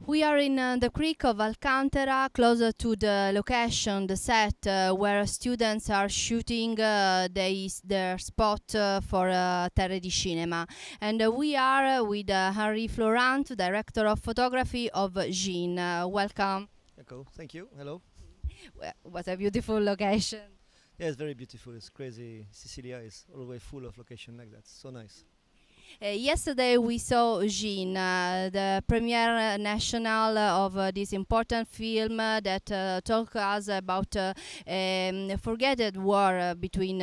We are in the creek of Alcantara, closer to the location, the set where students are shooting their spot for Terre di Cinema. And we are with Henry Florent, director of photography of Jean. Welcome. Echo, thank you. Hello. What a beautiful location. Yeah, it's very beautiful. It's crazy. Sicilia is always full of location like that. So nice. Yesterday we saw Jean, the premiere national of this important film that talk us about forgotten war between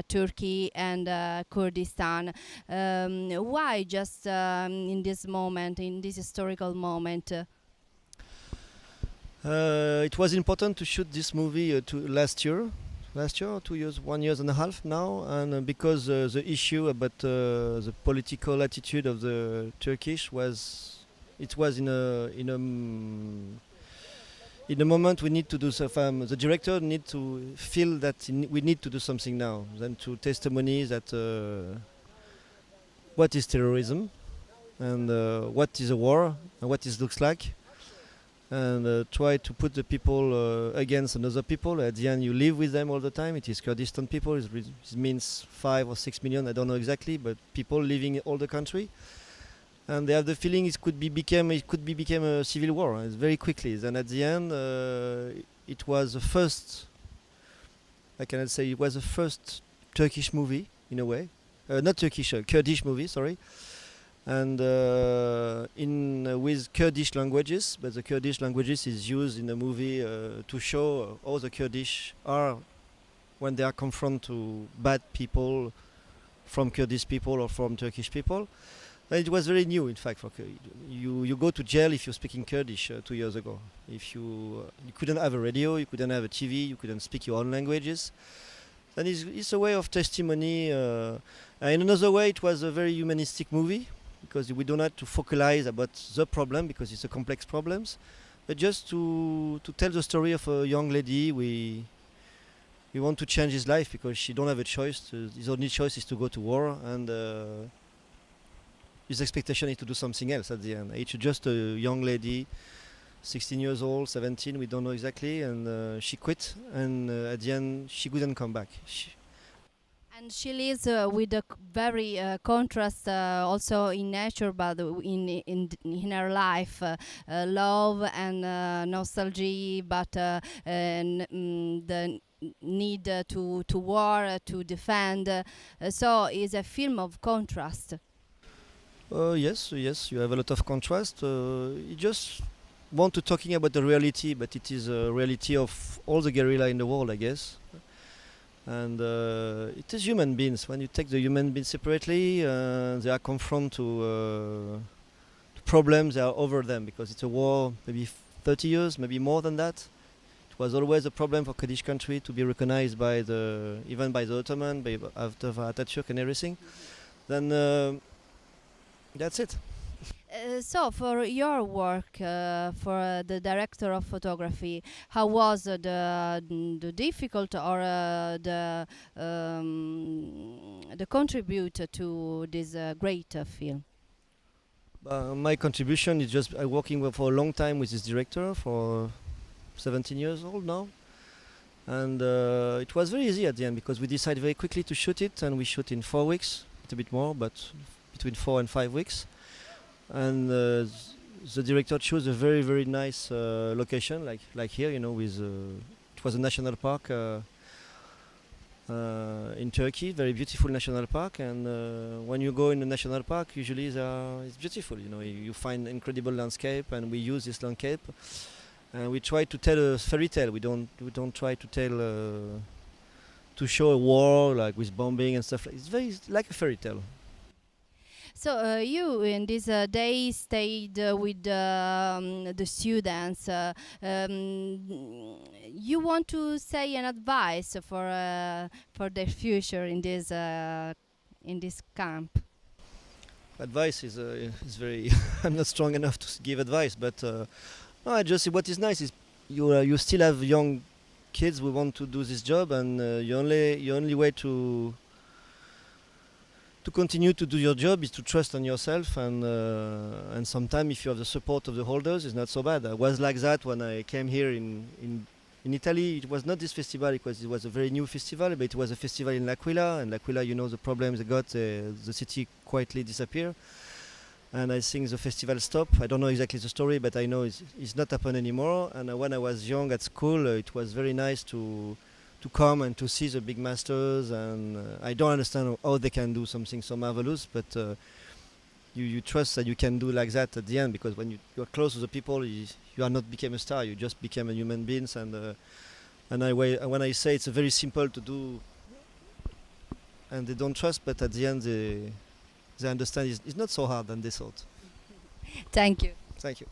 Turkey and Kurdistan. Why just in this moment, in this historical moment? It was important to shoot this movie last year or 2 years, 1 year and a half now, and because the issue about the political attitude of the Turkish was in a moment we need to do something. The director need to feel that we need to do something now. Then to testimony that what is terrorism and what is a war and what it looks like. And try to put the people against another people. At the end, you live with them all the time. It is Kurdistan people. It means 5 or 6 million. I don't know exactly, but people living in all the country, and they have the feeling it could become a civil war. It's very quickly. Then at the end, it was the first. I cannot say it was the first Turkish movie in a way, not Turkish, Kurdish movie. Sorry. And with Kurdish languages, but the Kurdish languages is used in the movie to show how the Kurdish are when they are confronted to bad people from Kurdish people or from Turkish people. And it was very new, in fact. For you go to jail if you're speaking Kurdish 2 years ago. If you couldn't have a radio, you couldn't have a TV, you couldn't speak your own languages. And it's a way of testimony. And in another way, it was a very humanistic movie, because we don't have to focalize about the problem because it's a complex problems, but just to tell the story of a young lady. We want to change his life because she don't have a choice. His only choice is to go to war, and his expectation is to do something else at the end. It's just a young lady, 16 years old, 17, we don't know exactly, and she quit, and at the end she couldn't come back. And she lives with a very contrast also in nature, but in her life, love and nostalgia, but the need to war, to defend. So it's a film of contrast. Yes, you have a lot of contrast. You just want to talking about the reality, but it is a reality of all the guerrilla in the world, I guess. And it is human beings. When you take the human beings separately, they are confronted to problems that are over them, because it's a war maybe 30 years, maybe more than that. It was always a problem for Kurdish country to be recognized by even by the Ottoman, after Atatürk and everything. Then that's it. So for your work, for the director of photography, how was the difficult or the contribute to this great film? My contribution is just working for a long time with this director, for 17 years old now, and it was very easy at the end because we decided very quickly to shoot it, and we shoot in 4 weeks, a bit more, but between 4 and 5 weeks. And the director chose a very, very nice location, like here, with it was a national park in Turkey, very beautiful national park. And when you go in the national park, usually it's beautiful. You find incredible landscape, and we use this landscape, and we try to tell a fairy tale. We don't try to tell to show a war like with bombing and stuff. It's very like a fairy tale. So you in this day stayed with the students. You want to say an advice for their future in this camp? Advice is very. I'm not strong enough to give advice, but no, I just see what is nice is you still have young kids who want to do this job, and your only way to to continue to do your job is to trust on yourself, and sometimes if you have the support of the holders, it's not so bad. I was like that when I came here in Italy. It was not this festival because it was a very new festival, but it was a festival in L'Aquila, and L'Aquila, you know the problems they got, the city quietly disappeared. And I think the festival stopped. I don't know exactly the story, but I know it's not happened anymore. And when I was young at school, it was very nice to come and to see the big masters. And I don't understand how they can do something so marvelous, but you trust that you can do like that at the end, because when you are close to the people, you are not became a star. You just became a human being. And when I say it's very simple to do, and they don't trust, but at the end they understand it's not so hard than they thought. Thank you. Thank you.